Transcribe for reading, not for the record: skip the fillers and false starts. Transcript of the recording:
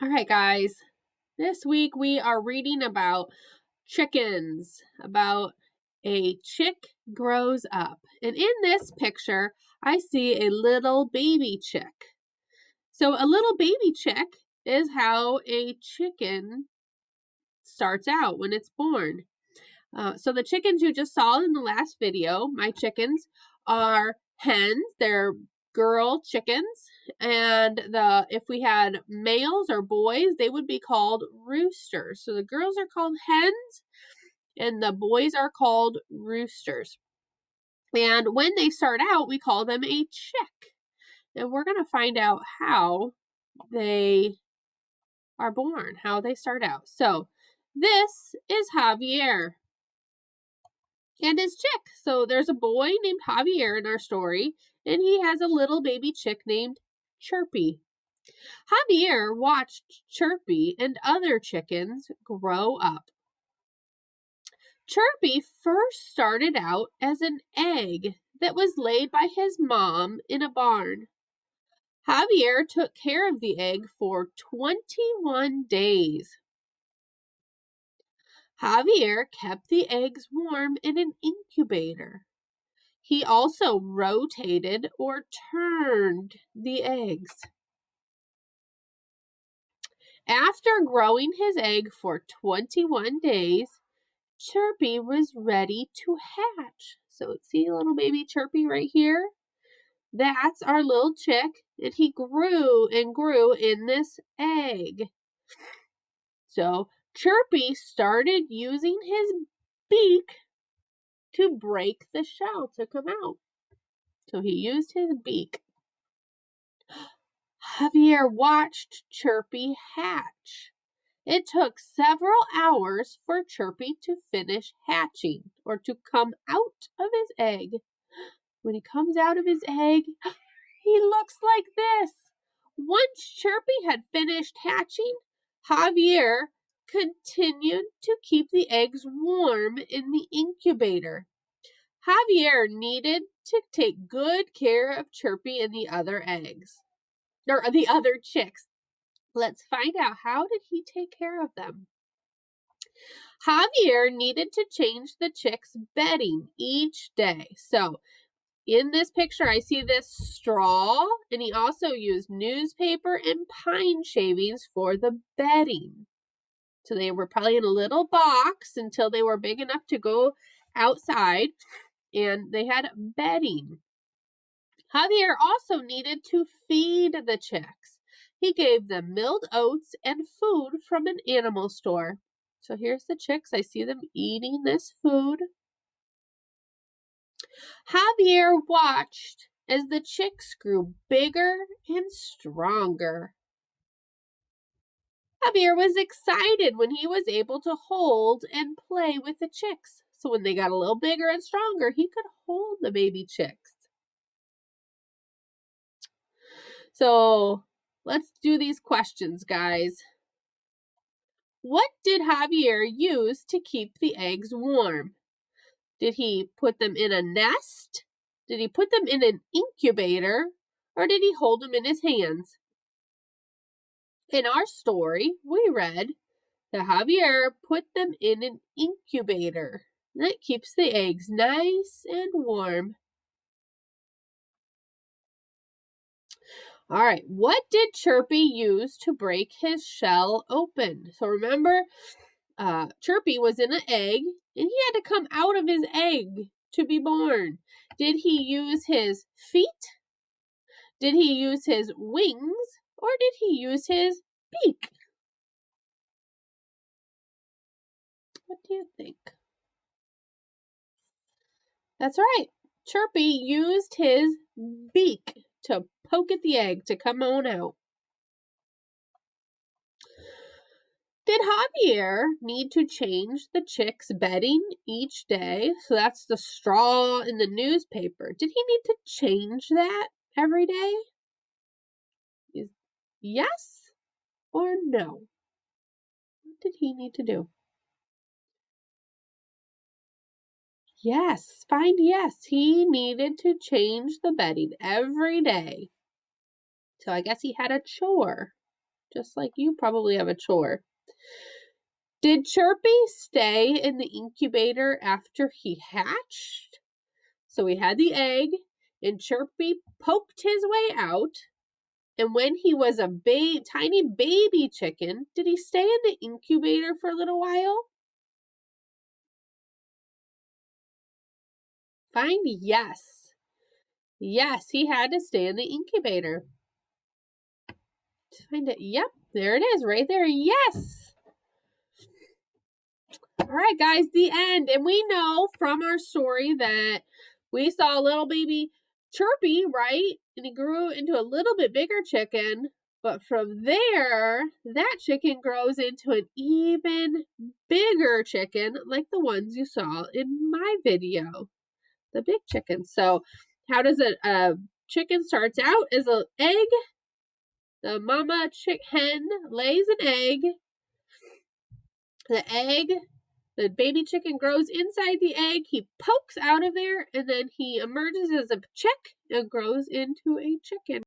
All right, guys. This week we are reading about chickens, about a chick grows up. And in this picture, I see a little baby chick. So a little baby chick is how a chicken starts out when it's born. So the chickens you just saw in the last video, my chickens, are hens. They're girl chickens, and if we had males or boys, they would be called roosters. So the girls are called hens, and the boys are called roosters. And when they start out, we call them a chick. And we're going to find out how they are born, how they start out. So this is Javier and his chick. So there's a boy named Javier in our story, and he has a little baby chick named Chirpy. Javier watched Chirpy and other chickens grow up. Chirpy first started out as an egg that was laid by his mom in a barn. Javier took care of the egg for 21 days. Javier kept the eggs warm in an incubator. He also rotated or turned the eggs. After growing his egg for 21 days, Chirpy was ready to hatch. So see little baby Chirpy right here? That's our little chick, and he grew and grew in this egg. So Chirpy started using his beak to break the shell to come out. So he used his beak. Javier watched Chirpy hatch. It took several hours for Chirpy to finish hatching or to come out of his egg. When he comes out of his egg, he looks like this. Once Chirpy had finished hatching, Javier continued to keep the eggs warm in the incubator. Javier needed to take good care of Chirpy and the other eggs, or the other chicks. Let's find out, how did he take care of them? Javier needed to change the chicks' bedding each day. So in this picture, I see this straw, and he also used newspaper and pine shavings for the bedding. So they were probably in a little box until they were big enough to go outside, and they had bedding. Javier also needed to feed the chicks. He gave them milled oats and food from an animal store. So here's the chicks. I see them eating this food. Javier watched as the chicks grew bigger and stronger. Javier was excited when he was able to hold and play with the chicks. So when they got a little bigger and stronger, he could hold the baby chicks. So let's do these questions, guys. What did Javier use to keep the eggs warm? Did he put them in a nest? Did he put them in an incubator? Or did he hold them in his hands? In our story, we read that Javier put them in an incubator. That keeps the eggs nice and warm. All right, what did Chirpy use to break his shell open? So remember, Chirpy was in an egg, and he had to come out of his egg to be born. Did he use his feet? Did he use his wings? Or did he use his beak? What do you think? That's right. Chirpy used his beak to poke at the egg to come on out. Did Javier need to change the chicks' bedding each day? So that's the straw in the newspaper. Did he need to change that every day? Yes or no? What did he need to do? Yes, find yes. He needed to change the bedding every day. So I guess he had a chore. just like you probably have a chore. Did Chirpy stay in the incubator after he hatched? So we had the egg, and Chirpy poked his way out. And when he was a tiny baby chicken, did he stay in the incubator for a little while? Find yes. Yes, he had to stay in the incubator. Find it. Yep, there it is right there. Yes. All right, guys, the end. And we know from our story that we saw a little baby Chirpy, right? And he grew into a little bit bigger chicken. But from there, that chicken grows into an even bigger chicken, like the ones you saw in my video, the big chicken. So how does a chicken starts out as an egg? The mama hen lays an egg. The baby chicken grows inside the egg. He pokes out of there, and then he emerges as a chick and grows into a chicken.